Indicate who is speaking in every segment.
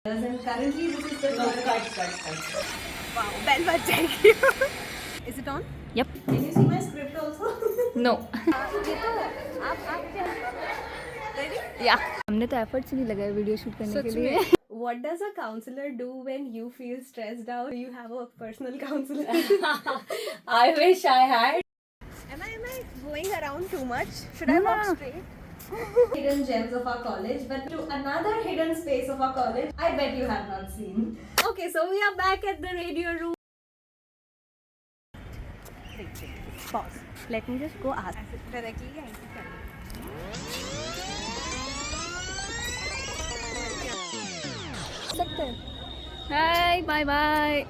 Speaker 1: And currently this is the
Speaker 2: cut.
Speaker 1: wow, bell baj jayegi. Is it on?
Speaker 2: Yep.
Speaker 1: Can you see my script also?
Speaker 2: No.
Speaker 1: ये तो आप ready?
Speaker 2: Yeah. हमने तो efforts नहीं लगाए video shoot करने के लिए.
Speaker 1: What does a counselor do when you feel stressed out? You have a personal counselor.
Speaker 2: I wish I had.
Speaker 1: Am I going around too much? Should I walk straight? Hidden gems of our college, but to another hidden space of our college, I bet you have not seen. Okay, so we are back at the radio room. Pause. Let me just go ask directly.
Speaker 2: Hi. Bye bye.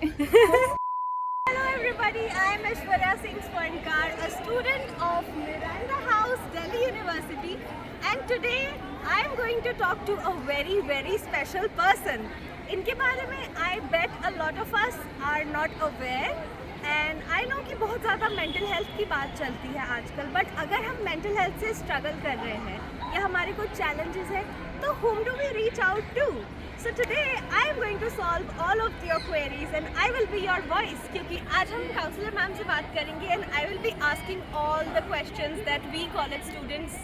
Speaker 1: Hello everybody, I am Aishwarya Singh Swarnkar, a student of Miranda House, Delhi University, and today I am going to talk to a very special person. इनके बारे में I bet a lot of us are not aware, and I know कि बहुत ज़्यादा mental health की बात चलती है आजकल, but अगर हम mental health से struggle कर रहे हैं या हमारे कुछ challenges हैं, तो whom do we reach out to? So today I am going to solve all of your queries and I will be your voice क्योंकि आज हम counselor ma'am से बात करेंगे and I will be asking all the questions that we college students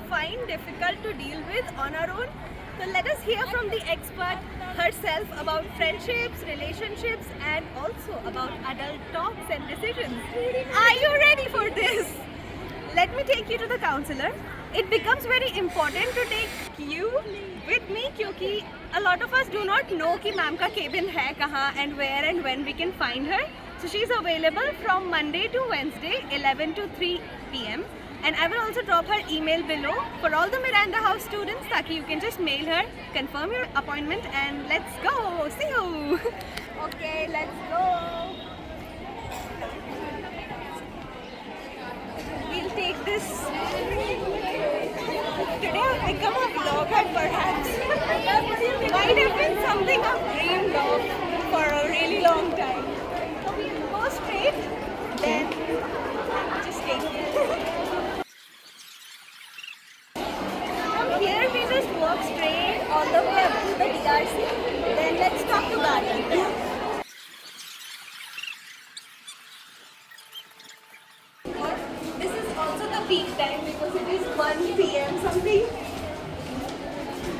Speaker 1: find difficult to deal with on our own. So let us hear from the expert herself about friendships, relationships and also about adult talks and decisions. Are you ready for this? Let me take you to the counselor. It becomes very important to take you with me क्योंकि a lot of us do not know कि ma'am का cabin है कहाँ and where and when we can find her. So she is available from Monday to Wednesday 11 to 3 p.m. and I will also drop her email below for all the Miranda House students ताकि you can just mail her, confirm your appointment and let's go. See you. Okay, let's go. We'll take this. Today I've become a vlogger perhaps. Might have been something I've dreamed of for a really long time. So we'll go straight, then just take it. From here we just walk straight all the way up to the DRC. Then let's talk to Garden. This is also the peak time because it is 1 p.m. something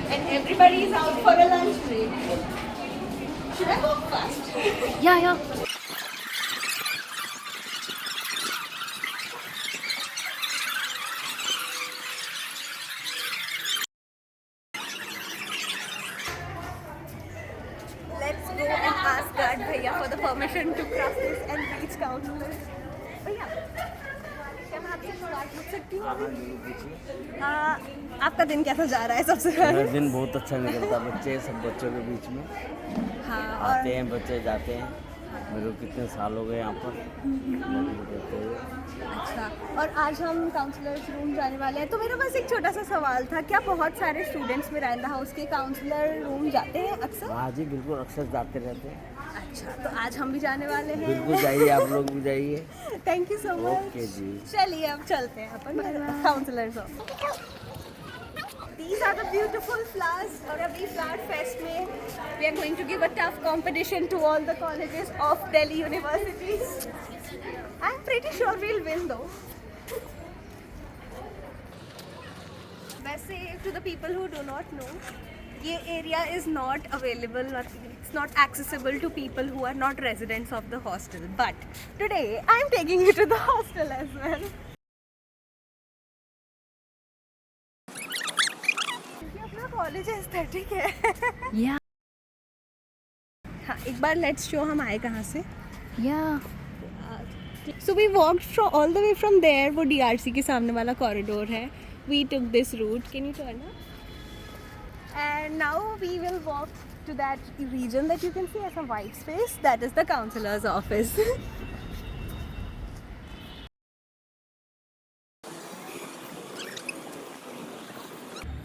Speaker 1: and everybody is out for a lunch break. Should I walk fast?
Speaker 2: Yeah.
Speaker 1: Let's go and ask guard भैया for the permission to cross this and reach counselors. भैया क्या मैं आपसे सवाल पूछ सकती हूँ? आपका दिन कैसा जा रहा है सबसे
Speaker 3: मेरा
Speaker 1: पहले?
Speaker 3: दिन बहुत अच्छा निकलता बच्चे सब बच्चों के बीच में
Speaker 1: हाँ
Speaker 3: आते हैं बच्चे जाते हैं मेरे को कितने साल हो गए यहाँ पर नौकरी करते हुए।
Speaker 1: अच्छा, और आज हम काउंसलर्स रूम जाने वाले हैं तो मेरा बस एक छोटा सा सवाल था, क्या बहुत सारे स्टूडेंट्स मिरांडा हाउस के काउंसलर रूम जाते हैं अक्सर?
Speaker 3: हाँ जी बिल्कुल अक्सर जाते रहते हैं।
Speaker 1: अच्छा, तो आज हम भी जाने वाले हैं।
Speaker 3: बिल्कुल जाइए आप लोग भी जाइए।
Speaker 1: Thank you so much.
Speaker 3: Okay जी।
Speaker 1: चलिए अब चलते हैं अपन counsellors of. These are the beautiful flowers और अभी Flower Fest में we are going to give a tough competition to all the colleges of Delhi universities. I'm pretty sure we'll win though. वैसे to the people who do not know, ये area is not available, it's not accessible to people who are not residents of the hostel. But today I'm taking you to the hostel as well. College aesthetic है।
Speaker 2: Yeah.
Speaker 1: हाँ, एक बार let's show हम आए कहाँ से।
Speaker 2: Yeah.
Speaker 1: So we walked all the way from there, वो DRC के सामने वाला कॉरिडोर है। We took this route, can you turn and now we will walk to that region that you can see as a white space, that is the counsellor's office.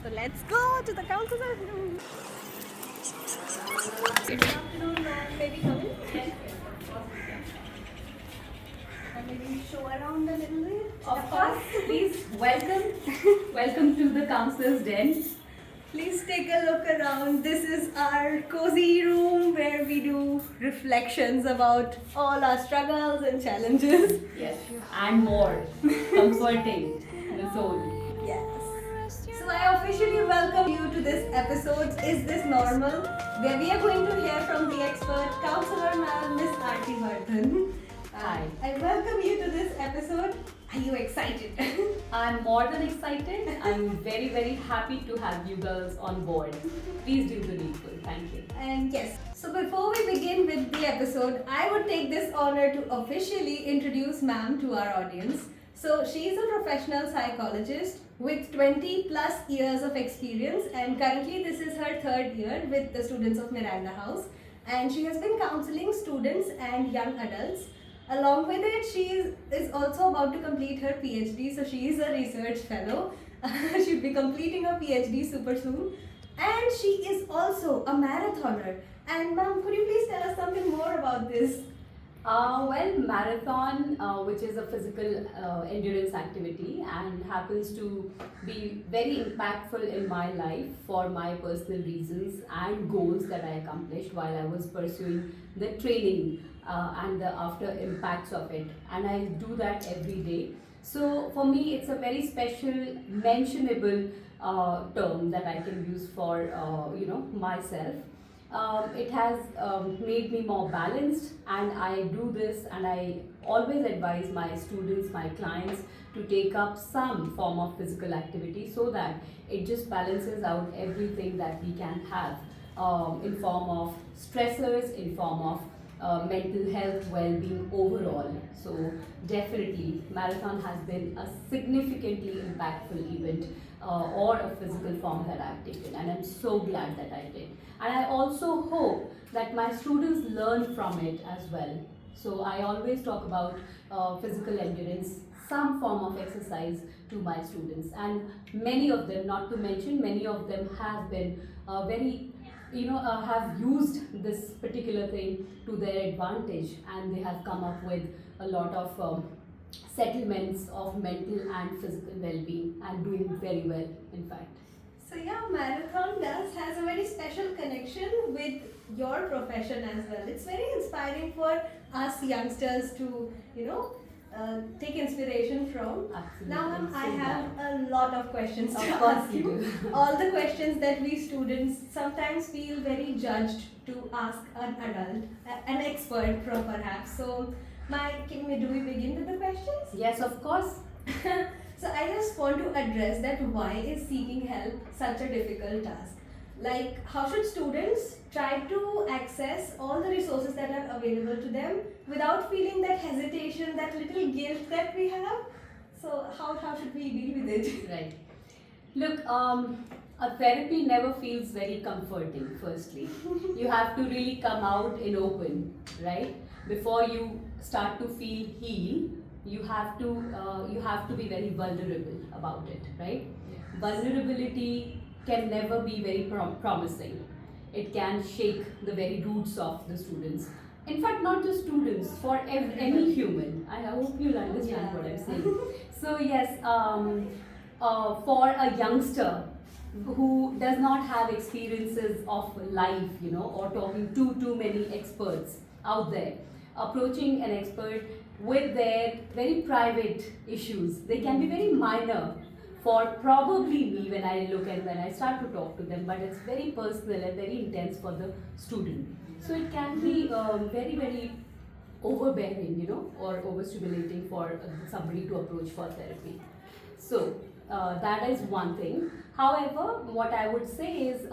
Speaker 1: So let's go to the counselor's room. Good afternoon, ma'am. May we come in? And maybe show around a little bit.
Speaker 4: Of course, please welcome to the counselor's den.
Speaker 1: Please take a look around. This is our cozy room where we do reflections about all our struggles and challenges.
Speaker 4: Yes, and more. Comforting the soul.
Speaker 1: Yes. So I officially welcome you to this episode, Is This Normal? Where we are going to hear from the expert counselor ma'am, Miss Aarti Vardhan.
Speaker 4: Hi.
Speaker 1: I welcome you to this episode. Are you excited?
Speaker 4: I'm more than excited. I'm very, very happy to have you girls on board. Please do the needful. Thank you.
Speaker 1: And yes, so before we begin with the episode, I would take this honor to officially introduce ma'am to our audience. So she is a professional psychologist with 20 plus years of experience, and currently this is her third year with the students of Miranda House, and she has been counseling students and young adults. Along with it, she is also about to complete her PhD, so she is a research fellow. She'll be completing her PhD super soon. And she is also a marathoner. And ma'am, could you please tell us something more about this?
Speaker 4: Well, marathon, which is a physical endurance activity and happens to be very impactful in my life for my personal reasons and goals that I accomplished while I was pursuing the training and the after impacts of it. And I do that every day. So for me, it's a very special, mentionable term that I can use for myself. It has made me more balanced, and I do this and I always advise my students, my clients to take up some form of physical activity so that it just balances out everything that we can have in form of stressors, in form of mental health, well-being overall. So definitely marathon has been a significantly impactful event or a physical form that I've taken, and I'm so glad that I did. And I also hope that my students learn from it as well. So I always talk about physical endurance, some form of exercise to my students, and many of them, not to mention, many of them have been have used this particular thing to their advantage, and they have come up with a lot of settlements of mental and physical well-being and doing very well, in fact.
Speaker 1: So yeah, marathon has a very special connection with your profession as well. It's very inspiring for us youngsters to, take inspiration from.
Speaker 4: Absolutely.
Speaker 1: Now, ma'am, I
Speaker 4: So
Speaker 1: have
Speaker 4: glad.
Speaker 1: a lot of questions
Speaker 4: Of
Speaker 1: to
Speaker 4: course
Speaker 1: ask
Speaker 4: you
Speaker 1: you.
Speaker 4: do.
Speaker 1: All the questions that we students sometimes feel very judged to ask an adult, an expert from perhaps. So, do we begin with the questions?
Speaker 4: Yes, of course.
Speaker 1: So I just want to address that why is seeking help such a difficult task? Like, how should students try to access all the resources that are available to them without feeling that hesitation, that little guilt that we have? So how should we deal with it?
Speaker 4: Right. Look, a therapy never feels very comforting, firstly. You have to really come out in open, right? Before you start to feel healed, you have to be very vulnerable about it, right? Vulnerability can never be very promising. It can shake the very roots of the students. In fact, not just students, for any human. I hope you'll understand what I'm saying. So yes, for a youngster who does not have experiences of life, or talking to too many experts out there, approaching an expert with their very private issues, they can be very minor for probably me when I look and when I start to talk to them, but it's very personal and very intense for the student. So it can be very, very overbearing, or overstimulating for somebody to approach for therapy. So that is one thing. However, what I would say is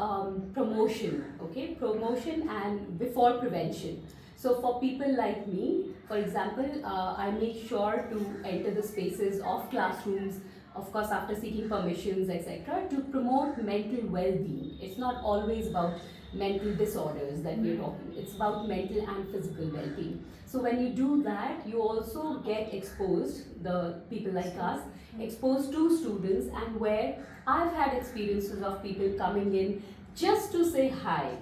Speaker 4: promotion, okay? Promotion and before prevention. So for people like me, for example, I make sure to enter the spaces of classrooms, of course after seeking permissions, etc., to promote mental well-being. It's not always about mental disorders that we're talking. It's about mental and physical well-being. So when you do that, you also get exposed, the people like us, exposed to students, and where I've had experiences of people coming in just to say hi.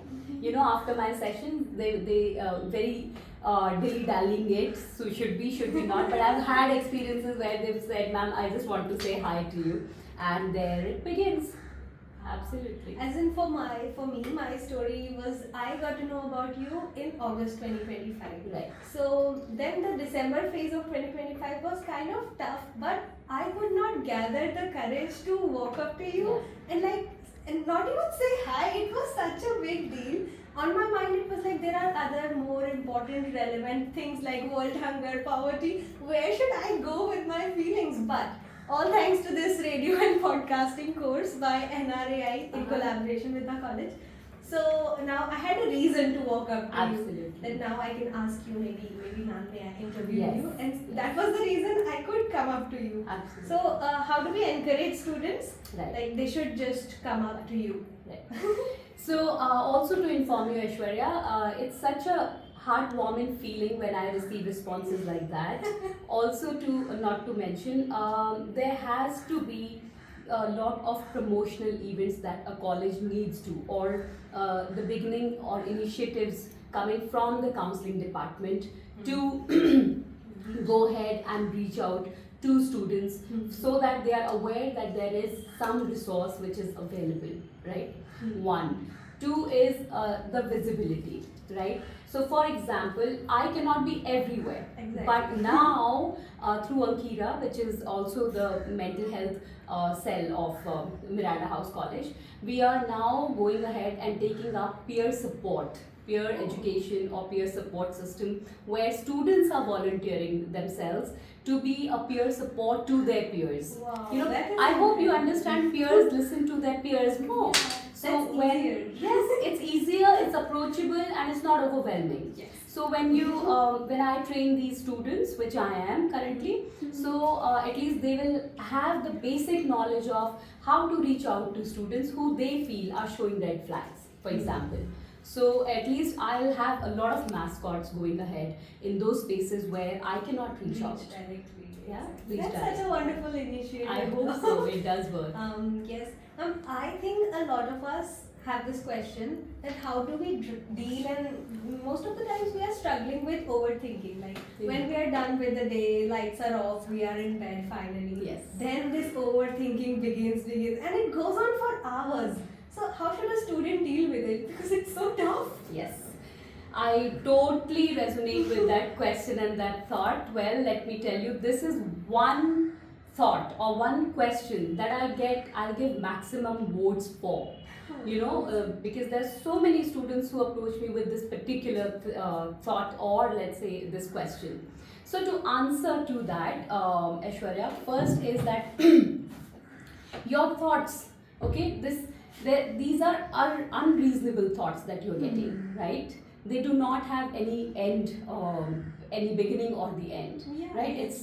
Speaker 4: After my session, they very dilly-dallying it, so should be not, but I've had experiences where they've said, ma'am, I just want to say hi to you, and there it begins. Absolutely.
Speaker 1: As in for me, my story was I got to know about you in August 2025.
Speaker 4: Right.
Speaker 1: So then the December phase of 2025 was kind of tough, but I could not gather the courage to walk up to you and not even say hi. It was such a big deal. On my mind, it was like there are other more important, relevant things like world hunger, poverty. Where should I go with my feelings? But all thanks to this radio and podcasting course by NRAI in collaboration with the college. So now I had a reason to walk up to
Speaker 4: Absolutely.
Speaker 1: you. That now I can ask you, maybe Nan, may I interview
Speaker 4: Yes.
Speaker 1: you? And that was the reason I could come up to you.
Speaker 4: Absolutely.
Speaker 1: So how do we encourage students?
Speaker 4: Right.
Speaker 1: Like they should just come up to you.
Speaker 4: Right. So also to inform you, Aishwarya, it's such a heartwarming feeling when I receive responses like that. Also to not to mention, there has to be a lot of promotional events that a college needs to, or the beginning or initiatives coming from the counseling department to go ahead and reach out to students so that they are aware that there is some resource which is available, right? One. Two is the visibility, right? So for example, I cannot be everywhere,
Speaker 1: Exactly.
Speaker 4: but now through Ankira, which is also the mental health cell of Miranda House College, we are now going ahead and taking up peer support, peer education or peer support system, where students are volunteering themselves to be a peer support to their peers.
Speaker 1: Wow,
Speaker 4: You know,
Speaker 1: that is
Speaker 4: I hope you
Speaker 1: amazing.
Speaker 4: understand peers listen to their peers more. So
Speaker 1: That's
Speaker 4: when
Speaker 1: easier.
Speaker 4: yes, it's easier, it's approachable, and it's not overwhelming.
Speaker 1: Yes.
Speaker 4: So when you when I train these students, which I am currently, so at least they will have the basic knowledge of how to reach out to students who they feel are showing red flags, for example. So at least I'll have a lot of mascots going ahead in those spaces where I cannot reach out.
Speaker 1: Directly.
Speaker 4: Yeah,
Speaker 1: Exactly.
Speaker 4: reach
Speaker 1: That's
Speaker 4: directly.
Speaker 1: such a wonderful initiative.
Speaker 4: I hope so. It does work.
Speaker 1: Yes. I think a lot of us have this question that how do we deal, and most of the times we are struggling with overthinking. Like when we are done with the day, lights are off, we are in bed finally.
Speaker 4: Yes.
Speaker 1: Then this overthinking begins, and it goes on for hours. So how should a student deal with it? Because it's so tough.
Speaker 4: Yes. I totally resonate with that question and that thought. Well, let me tell you, this is one thought or one question that I'll give maximum votes for. You know, because there's so many students who approach me with this particular thought, or let's say this question. So to answer to that, Aishwarya, first is that your thoughts, okay, these are unreasonable thoughts that you're getting, right? They do not have any end, any beginning or the end,
Speaker 1: Yeah.
Speaker 4: right?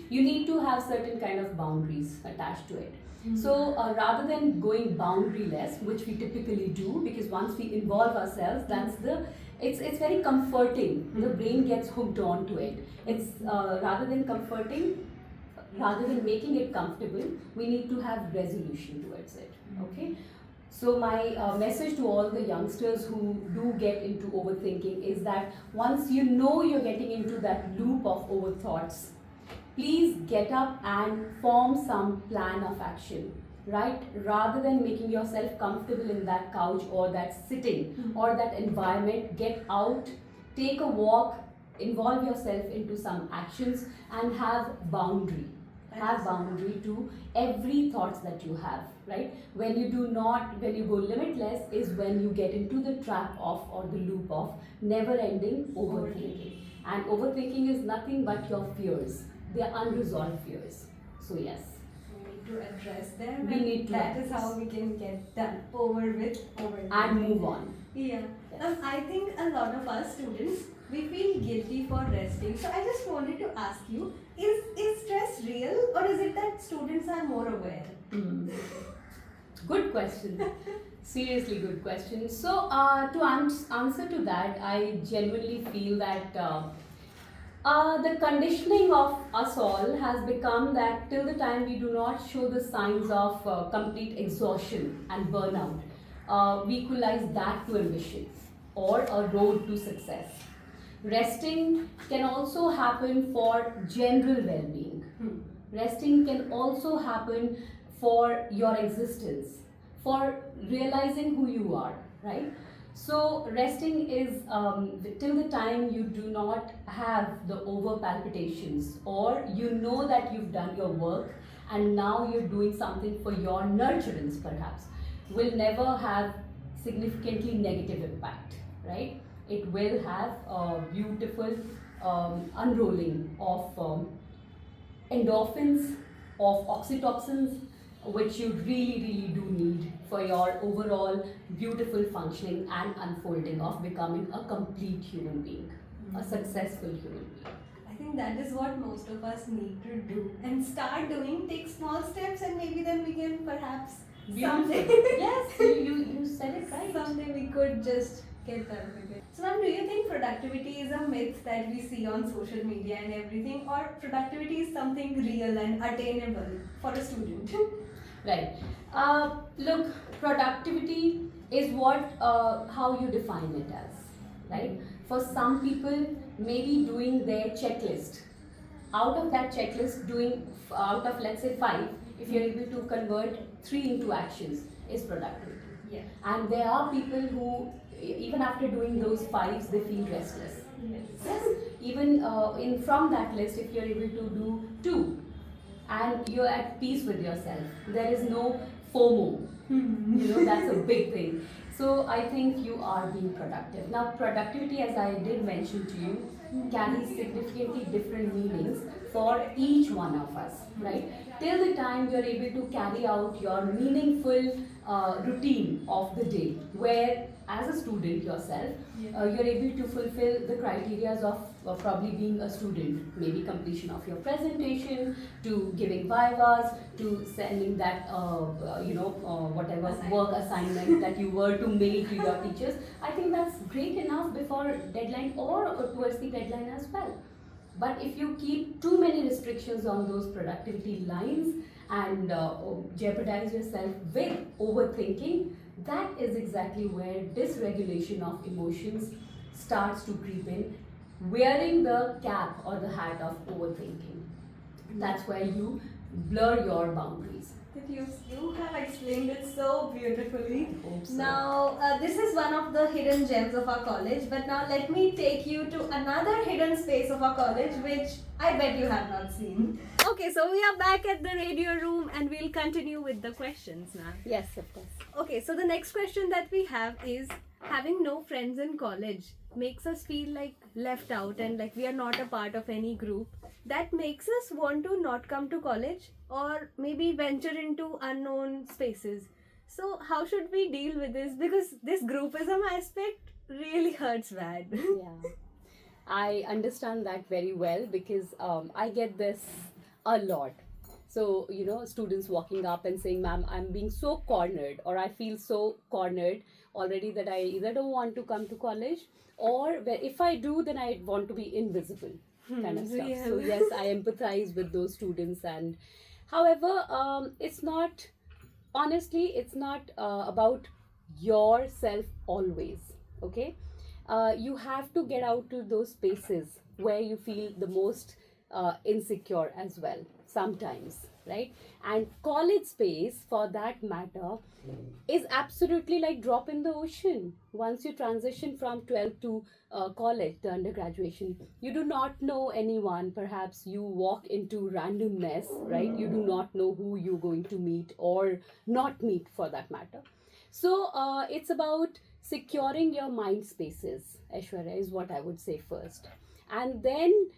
Speaker 4: You need to have certain kind of boundaries attached to it. So rather than going boundaryless, which we typically do, because once we involve ourselves, it's very comforting. The brain gets hooked on to it. It's rather than comforting, rather than making it comfortable, we need to have resolution towards it. Okay. So my message to all the youngsters who do get into overthinking is that once you know you're getting into that loop of overthoughts, please get up and form some plan of action, right? Rather than making yourself comfortable in that couch or that sitting or that environment, get out, take a walk, involve yourself into some actions and have boundary. Have boundary to every thoughts that you have, right? When you go limitless is when you get into the trap of or the loop of never ending overthinking. And overthinking is nothing but your fears. They are unresolved fears. So yes.
Speaker 1: We need to address them.
Speaker 4: We
Speaker 1: and
Speaker 4: need to
Speaker 1: That is
Speaker 4: address.
Speaker 1: how we can get done over overthinking.
Speaker 4: And move on.
Speaker 1: Yeah.
Speaker 4: Yes.
Speaker 1: I think a lot of us students, we feel guilty for resting. So I just wanted to ask you, is stress real, or is it that students are more aware?
Speaker 4: Good question. Seriously good question. So to answer to that, I genuinely feel that the conditioning of us all has become that till the time we do not show the signs of complete exhaustion and burnout, we equalize that to ambition or a road to success. Resting can also happen for general well-being. Resting can also happen for your existence, for realizing who you are, right? So resting is till the time you do not have the over palpitations, or you know that you've done your work and now you're doing something for your nurturance, perhaps, will never have significantly negative impact, right? It will have a beautiful unrolling of endorphins, of oxytocins, which you really do need for your overall beautiful functioning and unfolding of becoming a complete human being, a successful human being.
Speaker 1: I think that is what most of us need to do and start doing. Take small steps, and maybe then we can perhaps someday.
Speaker 4: Yes, you said it right.
Speaker 1: Someday we could just get done with it. So, ma'am, do you think productivity is a myth that we see on social media and everything, or productivity is something real and attainable for a student?
Speaker 4: Right. Look, productivity is what how you define it as, right? For some people, maybe doing their checklist. Out of that checklist, doing out of, let's say, 5, if you're able to convert 3 into actions, is productivity.
Speaker 1: Yeah.
Speaker 4: And there are people who, even after doing those 5s, they feel restless. Yes. Even in from that list, if you're able to do 2, and you're at peace with yourself, there is no FOMO. That's a big thing. So I think you are being productive. Now, productivity, as I did mention to you, carries significantly different meanings for each one of us, right? Till the time you're able to carry out your meaningful routine of the day, where as a student yourself, you're able to fulfill the criteria of probably being a student, maybe completion of your presentation, to giving vivas, to sending that whatever work assignment that you were to mail to your teachers. I think that's great enough before deadline or towards the deadline as well. But if you keep too many restrictions on those productivity lines and jeopardize yourself with overthinking, that is exactly where dysregulation of emotions starts to creep in, wearing the cap or the hat of overthinking. That's where you blur your boundaries.
Speaker 1: You have explained it so beautifully.
Speaker 4: Hope so.
Speaker 1: Now, this is one of the hidden gems of our college, but now let me take you to another hidden space of our college, which I bet you have not seen. Okay, so we are back at the radio room and we'll continue with the questions now.
Speaker 4: Yes, of course.
Speaker 1: Okay, so the next question that we have is, having no friends in college makes us feel like left out and like we are not a part of any group. That makes us want to not come to college or maybe venture into unknown spaces. So how should we deal with this? Because this groupism aspect really hurts bad.
Speaker 4: Yeah, I understand that very well because I get this a lot. So, students walking up and saying, ma'am, I'm being so cornered, or I feel so cornered already that I either don't want to come to college, or if I do, then I want to be invisible, kind of stuff.
Speaker 1: Yeah.
Speaker 4: So, yes, I empathize with those students. And however, it's not, honestly, it's not about yourself always, okay? You have to get out to those spaces where you feel the most insecure as well sometimes, right? And college space, for that matter, is absolutely like drop in the ocean. Once you transition from 12th to college, the undergraduation, you do not know anyone. Perhaps you walk into randomness, right? You do not know who you're going to meet or not meet, for that matter. So it's about securing your mind spaces, Aishwarya, is what I would say first. And then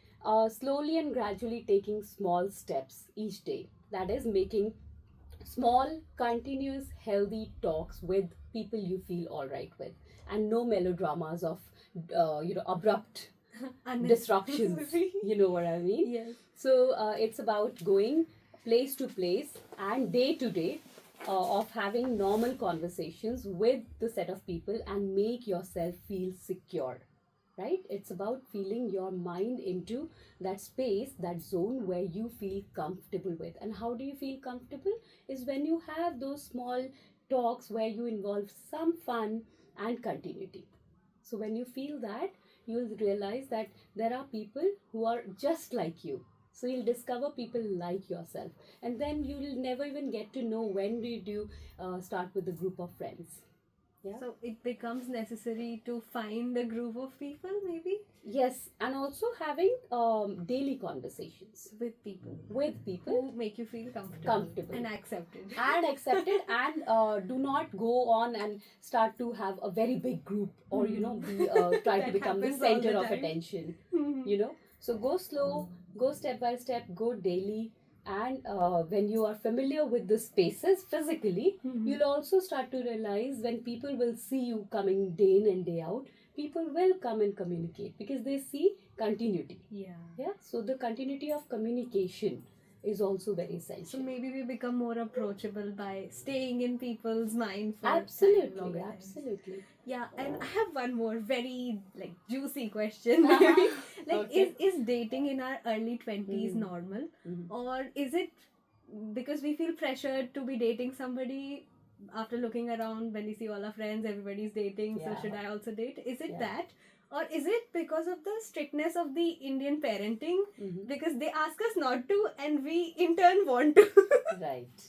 Speaker 4: slowly and gradually taking small steps each day. That is making small, continuous, healthy talks with people you feel all right with, and no melodramas of, abrupt disruptions. You know what I mean?
Speaker 1: Yes.
Speaker 4: So it's about going place to place and day to day of having normal conversations with the set of people and make yourself feel secure. Right? It's about feeling your mind into that space, that zone where you feel comfortable with. And how do you feel comfortable? Is when you have those small talks where you involve some fun and continuity. So when you feel that, you'll realize that there are people who are just like you. So you'll discover people like yourself, and then you'll never even get to know when did you start with a group of friends. Yeah.
Speaker 1: So it becomes necessary to find a group of people, maybe
Speaker 4: Yes, and also having daily conversations
Speaker 1: with people
Speaker 4: with people
Speaker 1: who make you feel comfortable and accepted.
Speaker 4: and accepted, and do not go on and start to have a very big group, or you know, be try to
Speaker 1: That
Speaker 4: become the
Speaker 1: happens all
Speaker 4: center
Speaker 1: the
Speaker 4: of
Speaker 1: time.
Speaker 4: attention. You know, so go slow, go step by step, go daily, and when you are familiar with the spaces physically, you'll also start to realize when people will see you coming day in and day out, people will come and communicate because they see continuity. Yeah, so the continuity of communication is also very
Speaker 1: So
Speaker 4: essential.
Speaker 1: maybe we become more approachable by staying in people's mind for
Speaker 4: Absolutely,
Speaker 1: longer times.
Speaker 4: absolutely.
Speaker 1: Yeah, and I have one more very like juicy question. Maybe. Like,
Speaker 4: Okay.
Speaker 1: is dating in our early 20s normal, or is it because we feel pressured to be dating somebody after looking around when we see all our friends, everybody's dating, so
Speaker 4: Yeah.
Speaker 1: should I also date? Is it
Speaker 4: Yeah.
Speaker 1: that? Or is it because of the strictness of the Indian parenting? Because they ask us not to, and we in turn want to.
Speaker 4: Right.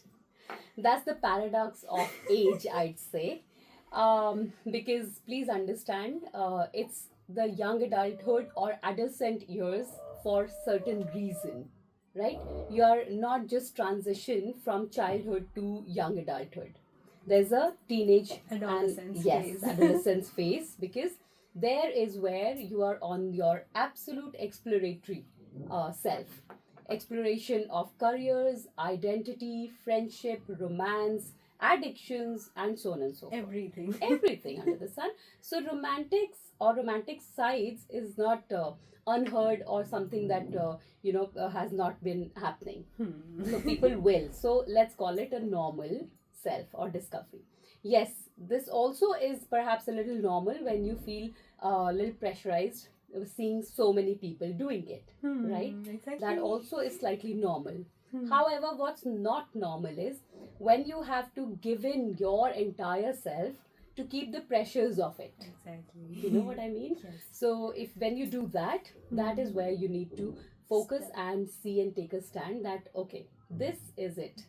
Speaker 4: That's the paradox of age, I'd say. Because please understand, it's the young adulthood or adolescent years for certain reason, right? You are not just transition from childhood to young adulthood. There's a teenage
Speaker 1: Adolescence
Speaker 4: and yes,
Speaker 1: phase.
Speaker 4: adolescence phase, because there is where you are on your absolute exploratory self. Exploration of careers, identity, friendship, romance, addictions, and so on and so forth.
Speaker 1: Everything.
Speaker 4: Everything under the sun. So romantics or romantic sides is not unheard or something that has not been happening. So people will. So let's call it a normal self or discovery. Yes, this also is perhaps a little normal when you feel a little pressurized seeing so many people doing it, right?
Speaker 1: Exactly.
Speaker 4: That also is slightly normal. However, what's not normal is when you have to give in your entire self to keep the pressures of it.
Speaker 1: Exactly.
Speaker 4: You know what I mean?
Speaker 1: Yes.
Speaker 4: So if when you do that, that is where you need to focus and see and take a stand that okay, this is it.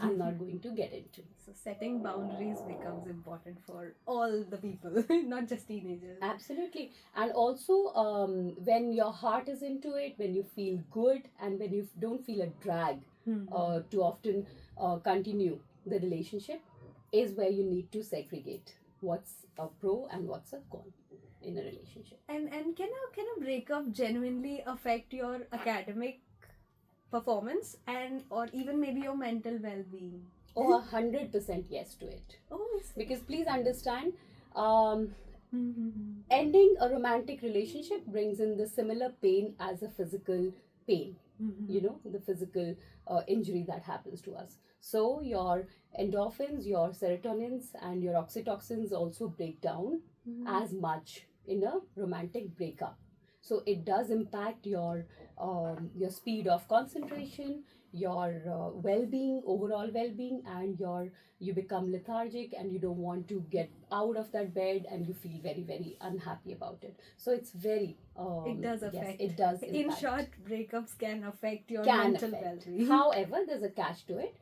Speaker 4: I'm not going to get into.
Speaker 1: So setting boundaries becomes important for all the people, not just teenagers.
Speaker 4: Absolutely. And also, when your heart is into it, when you feel good, and when you don't feel a drag to often continue the relationship, is where you need to segregate what's a pro and what's a con in a relationship.
Speaker 1: And can a breakup genuinely affect your academic performance and or even maybe your mental well-being?
Speaker 4: Oh, 100% yes to it.
Speaker 1: Oh, is it?
Speaker 4: Because please understand, ending a romantic relationship brings in the similar pain as a physical pain. You know, the physical injury that happens to us. So your endorphins, your serotonins, and your oxytocins also break down as much in a romantic breakup. So it does impact your speed of concentration, your well-being, overall well-being, and you become lethargic and you don't want to get out of that bed and you feel very very unhappy about it. So it's very
Speaker 1: It does
Speaker 4: yes,
Speaker 1: affect.
Speaker 4: it does
Speaker 1: In
Speaker 4: impact.
Speaker 1: short, breakups can affect your
Speaker 4: Can
Speaker 1: mental
Speaker 4: affect.
Speaker 1: well-being.
Speaker 4: However, there's a catch to it.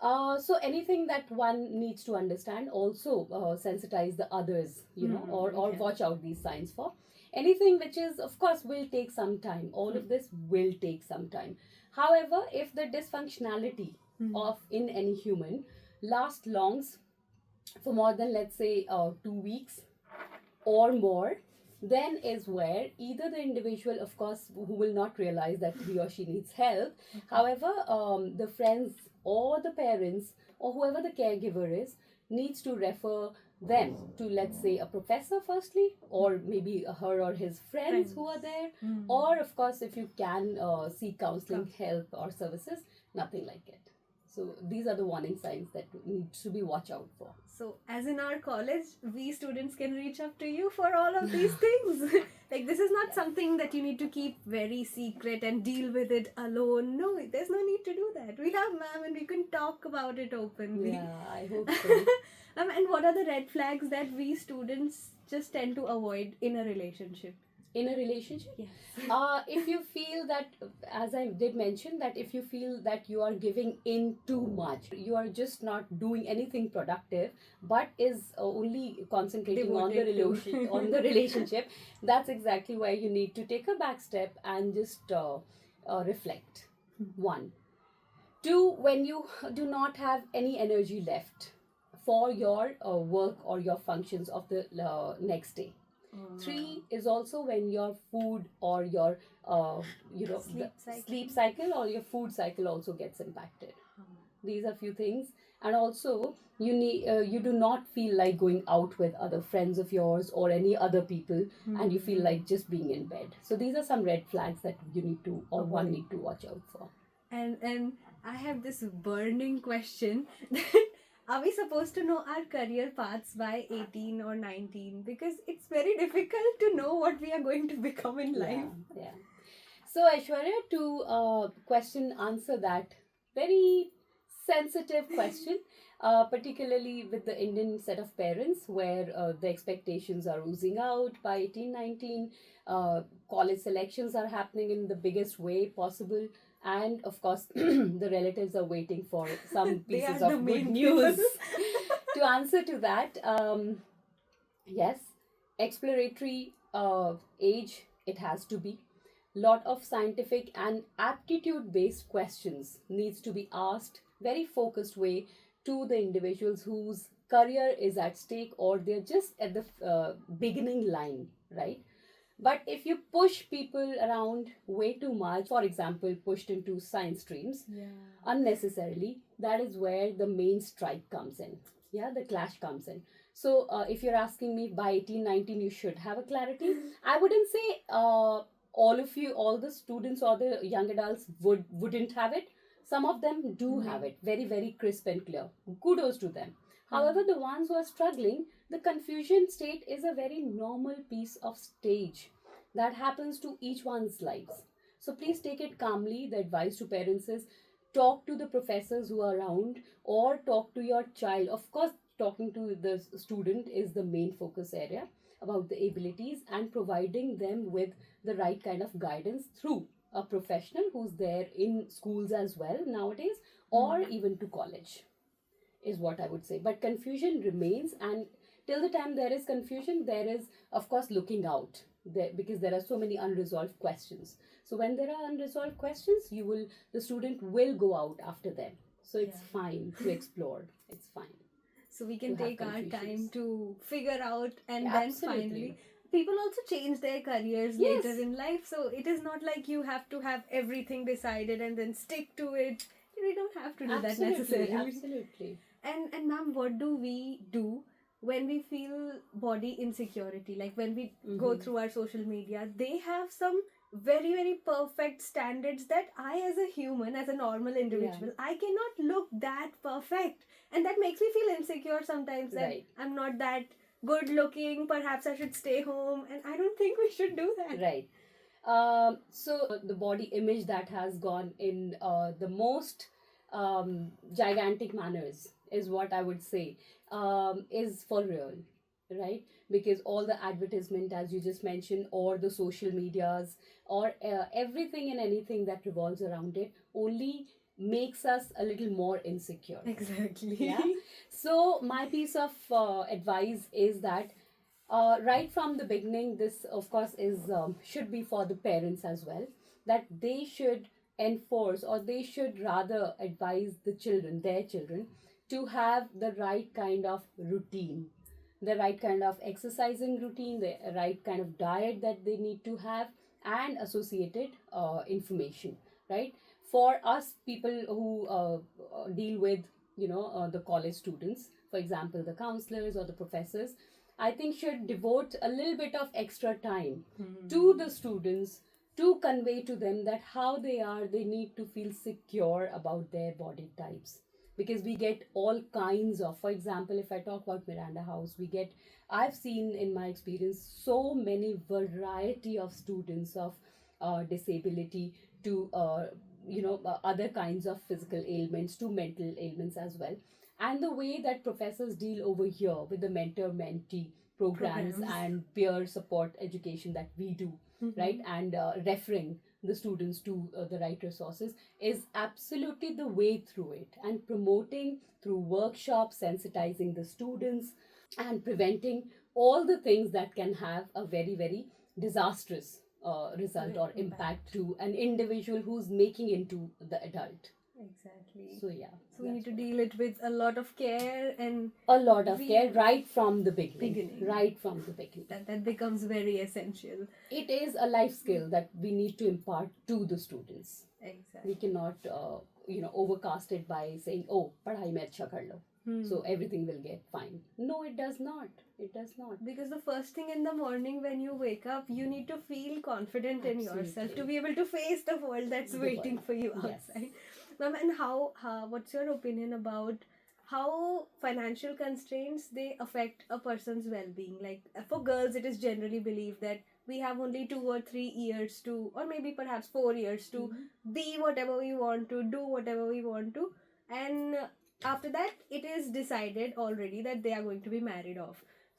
Speaker 4: So anything that one needs to understand, also sensitize the others, you know, or
Speaker 1: okay.
Speaker 4: watch out these signs for. Anything which is, of course, will take some time. All of this will take some time. However, if the dysfunctionality of in any human lasts longs for more than, let's say, 2 weeks or more, then is where either the individual, of course, who will not realize that he or she needs help. However, the friends or the parents or whoever the caregiver is needs to refer them to, let's say, a professor firstly, or maybe her or his friends who are there, or of course if you can seek counseling help or services, nothing like it. So these are the warning signs that need to be watch out for.
Speaker 1: So, as in our college, we students can reach up to you for all of these things. Like, this is not something that you need to keep very secret and deal with it alone. No, there's no need to do that. We have ma'am and we can talk about it openly.
Speaker 4: Yeah, I hope so.
Speaker 1: And what are the red flags that we students just tend to avoid in a relationship?
Speaker 4: in a relationship?
Speaker 1: Yes.
Speaker 4: If you feel that, as I did mention, that if you feel that you are giving in too much, you are just not doing anything productive, but is only concentrating on the
Speaker 1: Devoted to.
Speaker 4: relationship, that's exactly why you need to take a back step and just reflect. One. Two, when you do not have any energy left for your work or your functions of the next day. Three is also when your food or your sleep cycle or your food cycle also gets impacted. These are few things. And also you do not feel like going out with other friends of yours or any other people, and you feel like just being in bed. So these are some red flags that you need to, or one need to watch out for.
Speaker 1: And I have this burning question that are we supposed to know our career paths by 18 or 19? Because it's very difficult to know what we are going to become in life.
Speaker 4: Yeah. So Aishwarya, to answer that very sensitive question, particularly with the Indian set of parents where the expectations are oozing out by 18, 19, college selections are happening in the biggest way possible, and of course the relatives are waiting for some
Speaker 1: They
Speaker 4: pieces
Speaker 1: are the
Speaker 4: of
Speaker 1: main
Speaker 4: good news.
Speaker 1: people.
Speaker 4: To answer to that, yes, exploratory age it has to be. Lot of scientific and aptitude based questions needs to be asked very focused way to the individuals whose career is at stake or they're just at the beginning line, right? But if you push people around way too much, for example, pushed into science streams unnecessarily, that is where the main strike comes in. Yeah, the clash comes in. So if you're asking me by 18, 19, you should have a clarity. I wouldn't say all the students or the young adults wouldn't have it. Some of them do have it very, very crisp and clear. Kudos to them. However, the ones who are struggling, the confusion state is a very normal piece of stage that happens to each one's lives. So please take it calmly. The advice to parents is talk to the professors who are around or talk to your child. Of course, talking to the student is the main focus area about the abilities and providing them with the right kind of guidance through a professional who's there in schools as well nowadays or even to college is what I would say. But confusion remains, and till the time there is confusion, there is, of course, looking out there because there are so many unresolved questions. So when there are unresolved questions, the student will go out after them. So it's fine to explore. It's fine.
Speaker 1: So we can
Speaker 4: To have
Speaker 1: take our time
Speaker 4: confusions.
Speaker 1: to figure out, and
Speaker 4: Yeah,
Speaker 1: then
Speaker 4: absolutely.
Speaker 1: finally people also change their careers
Speaker 4: Yes.
Speaker 1: later in life, so it is not like you have to have everything decided and then stick to it. We don't have to do that necessarily.
Speaker 4: Absolutely.
Speaker 1: And ma'am, what do we do when we feel body insecurity? Like when we go through our social media, they have some very, very perfect standards that I, as a human, as a normal individual, I cannot look that perfect. And that makes me feel insecure sometimes that
Speaker 4: Right.
Speaker 1: I'm not that good looking. Perhaps I should stay home. And I don't think we should do that.
Speaker 4: Right. So the body image that has gone in the most gigantic manners is what I would say is for real, right? Because all the advertisement, as you just mentioned, or the social medias, or everything and anything that revolves around it, only makes us a little more insecure.
Speaker 1: Exactly.
Speaker 4: Yeah. So my piece of advice is that right from the beginning, this of course is should be for the parents as well, that they should enforce or they should rather advise their children to have the right kind of routine, the right kind of exercising routine, the right kind of diet that they need to have, and associated information, right? For us people who deal with the college students, for example the counselors or the professors, I think should devote a little bit of extra time to the students to convey to them that how they need to feel secure about their body types. Because we get all kinds of, for example, if I talk about Miranda House, I've seen in my experience so many variety of students of disability to other kinds of physical ailments to mental ailments as well. And the way that professors deal over here with the mentor mentee programs and peer support education that we do, right? And referring the students to the right resources is absolutely the way through it, and promoting through workshops, sensitizing the students, and preventing all the things that can have a very, very disastrous result or impact to an individual who's making into the adult.
Speaker 1: Exactly.
Speaker 4: So yeah,
Speaker 1: So we need to deal it with a lot of care, and
Speaker 4: a lot of
Speaker 1: we-
Speaker 4: care right from the beginning.
Speaker 1: Beginning.
Speaker 4: Right from the beginning.
Speaker 1: that becomes very essential.
Speaker 4: It is a life skill that we need to impart to the students.
Speaker 1: Exactly.
Speaker 4: We cannot, overcast it by saying, "Oh, padhai mein acha kar lo, so everything will get fine." No, it does not. It does not.
Speaker 1: Because the first thing in the morning when you wake up, you need to feel confident in yourself
Speaker 4: Absolutely.
Speaker 1: to be able to face the world that's
Speaker 4: The
Speaker 1: waiting
Speaker 4: world.
Speaker 1: for you
Speaker 4: Yes.
Speaker 1: outside. Ma'am, and how what's your opinion about how financial constraints they affect a person's well-being? Like for girls, it is generally believed that we have only 2 or 3 years to, or maybe perhaps 4 years to be whatever we want to, do whatever we want to, and after that it is decided already that they are going to be married off.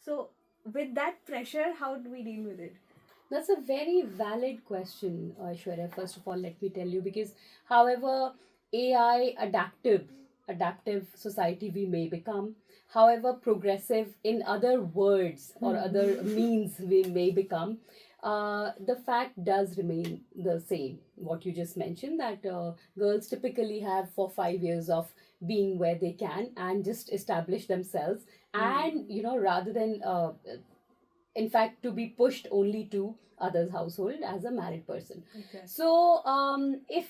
Speaker 1: So with that pressure, how do we deal with it?
Speaker 4: That's a very valid question, Aishwarya. First of all, let me tell you, because however AI adaptive society we may become, however progressive in other words or other means we may become, the fact does remain the same. What you just mentioned, that girls typically have 4-5 years of being where they can and just establish themselves, and rather than in fact to be pushed only to others household as a married person.
Speaker 1: Exactly.
Speaker 4: So if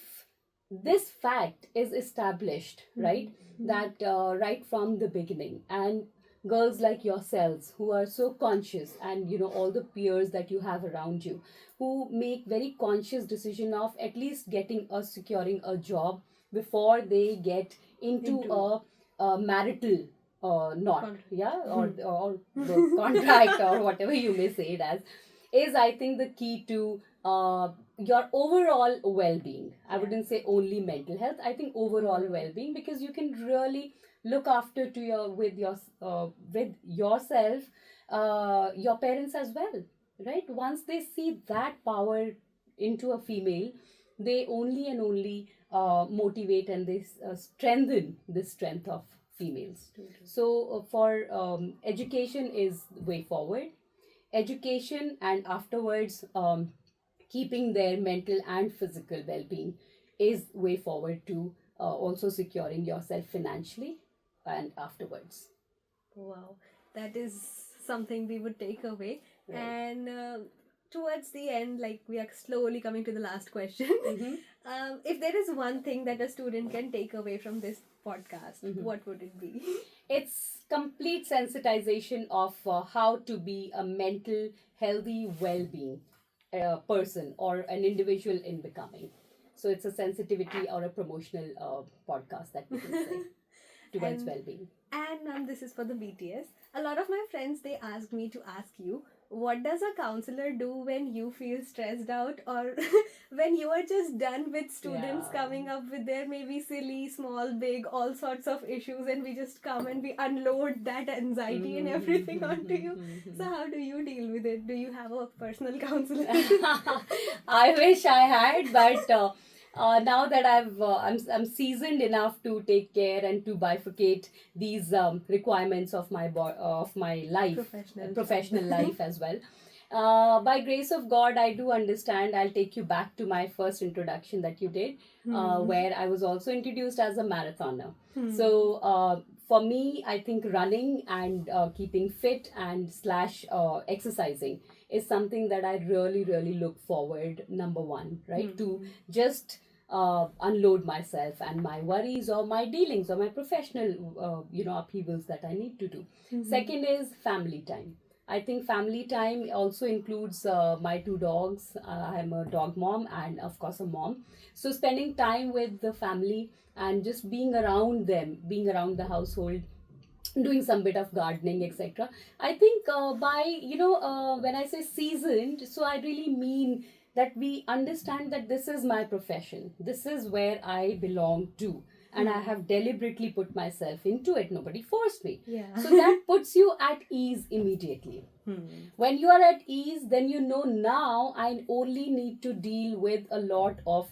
Speaker 4: this fact is established, right, that right from the beginning, and girls like yourselves who are so conscious, and all the peers that you have around you who make very conscious decision of at least securing a job before they get into a marital knot, or the contract or whatever you may say it as, is I think the key to your overall well-being. I wouldn't say only mental health. I think overall well-being, because you can really look after with yourself, your parents as well, right? Once they see that power into a female, they only and only motivate, and they strengthen the strength of females. So for education is the way forward. Education, and afterwards keeping their mental and physical well-being is way forward to also securing yourself financially and afterwards.
Speaker 1: Wow, that is something we would take away.
Speaker 4: Right.
Speaker 1: And towards the end, like we are slowly coming to the last question. If there is one thing that a student can take away from this podcast, what would it be?
Speaker 4: It's complete sensitization of how to be a mental healthy well-being person or an individual in becoming. So it's a sensitivity or a promotional podcast that we can say towards
Speaker 1: And-
Speaker 4: well-being.
Speaker 1: And ma'am, this is for the BTS. A lot of my friends, they asked me to ask you, what does a counselor do when you feel stressed out, or when you are just done with students
Speaker 4: Yeah.
Speaker 1: coming up with their maybe silly, small, big, all sorts of issues, and we just come and we unload that anxiety and everything onto you. So how do you deal with it? Do you have a personal counselor?
Speaker 4: I wish I had, but now that I'm seasoned enough to take care and to bifurcate these requirements of my life, professional life as well. By grace of God, I do understand. I'll take you back to my first introduction that you did, where I was also introduced as a marathoner. So for me, I think running and keeping fit and / exercising is something that I really, really look forward, number one, right? To just unload myself and my worries or my dealings or my professional, upheavals that I need to do. Second is family time. I think family time also includes my 2 dogs. I'm a dog mom and, of course, a mom. So spending time with the family and just being around them, being around the household, doing some bit of gardening, etc. I think when I say seasoned, so I really mean that we understand that this is my profession. This is where I belong to. and I have deliberately put myself into it. Nobody forced me.
Speaker 1: Yeah.
Speaker 4: So that puts you at ease immediately. When you are at ease, then you know now I only need to deal with a lot of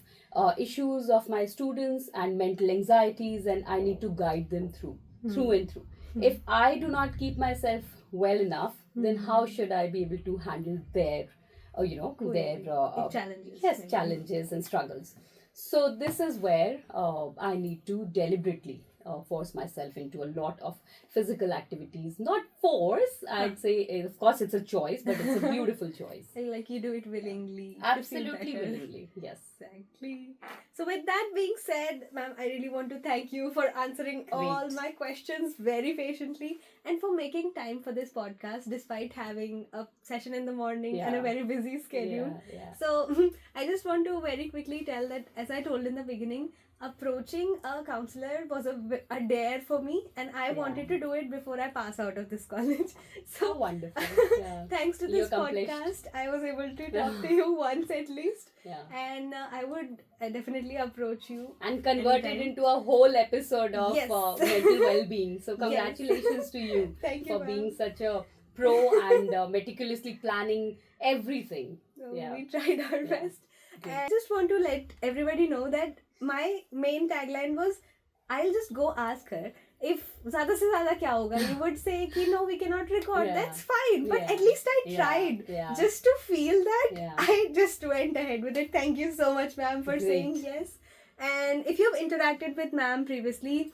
Speaker 4: issues of my students and mental anxieties, and I need to guide them through and through. If I do not keep myself well enough, then how should I be able to handle their,
Speaker 1: challenges.
Speaker 4: yes,
Speaker 1: maybe.
Speaker 4: challenges and struggles. So this is where I need to deliberately force myself into a lot of physical activities. Not force, I'd say, of course it's a choice, but it's a beautiful choice.
Speaker 1: Like you do it willingly. to feel
Speaker 4: Absolutely
Speaker 1: better.
Speaker 4: willingly, yes.
Speaker 1: Exactly. So with that being said, ma'am, I really want to thank you for answering all
Speaker 4: Great.
Speaker 1: my questions very patiently and for making time for this podcast despite having a session in the morning and a
Speaker 4: Yeah.
Speaker 1: very busy schedule.
Speaker 4: Yeah.
Speaker 1: So I just want to very quickly tell that, as I told in the beginning, approaching a counselor was a dare for me, and I wanted to do it before I pass out of this college.
Speaker 4: So
Speaker 1: So
Speaker 4: wonderful. Yeah.
Speaker 1: thanks to
Speaker 4: You
Speaker 1: this
Speaker 4: accomplished.
Speaker 1: podcast, I was able to talk to you once at least.
Speaker 4: Yeah.
Speaker 1: And I would definitely approach you.
Speaker 4: And converted
Speaker 1: Anytime.
Speaker 4: into a whole episode of
Speaker 1: Yes.
Speaker 4: mental well-being. So congratulations to you
Speaker 1: Thank you,
Speaker 4: for
Speaker 1: ma'am.
Speaker 4: being such a pro and meticulously planning everything.
Speaker 1: So
Speaker 4: Yeah.
Speaker 1: we tried our best. And I just want to let everybody know that my main tagline was, I'll just go ask her. If zyada se zyada kya hoga, you would say ki no, we cannot record.
Speaker 4: Yeah.
Speaker 1: That's fine. But
Speaker 4: Yeah.
Speaker 1: at least I
Speaker 4: Yeah.
Speaker 1: tried.
Speaker 4: Yeah.
Speaker 1: Just to feel that,
Speaker 4: Yeah.
Speaker 1: I just went ahead with it. Thank you so much, ma'am, for
Speaker 4: Great.
Speaker 1: saying yes. And if you've interacted with ma'am previously,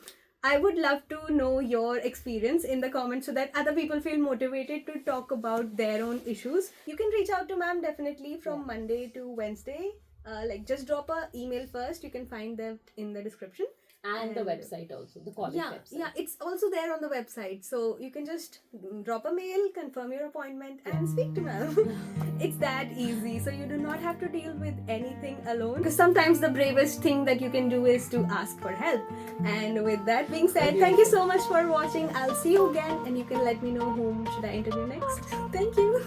Speaker 1: I would love to know your experience in the comments so that other people feel motivated to talk about their own issues. You can reach out to ma'am definitely from Monday to Wednesday. Just drop a email first. You can find that in the description.
Speaker 4: And the
Speaker 1: And-
Speaker 4: website also, the college
Speaker 1: Yeah,
Speaker 4: website.
Speaker 1: yeah, it's also there on the website. So you can just drop a mail, confirm your appointment, and speak to ma'am. It's that easy. So you do not have to deal with anything alone. Because sometimes the bravest thing that you can do is to ask for help. And with that being said, thank you so much for watching. I'll see you again, and you can let me know whom should I interview next. Thank you.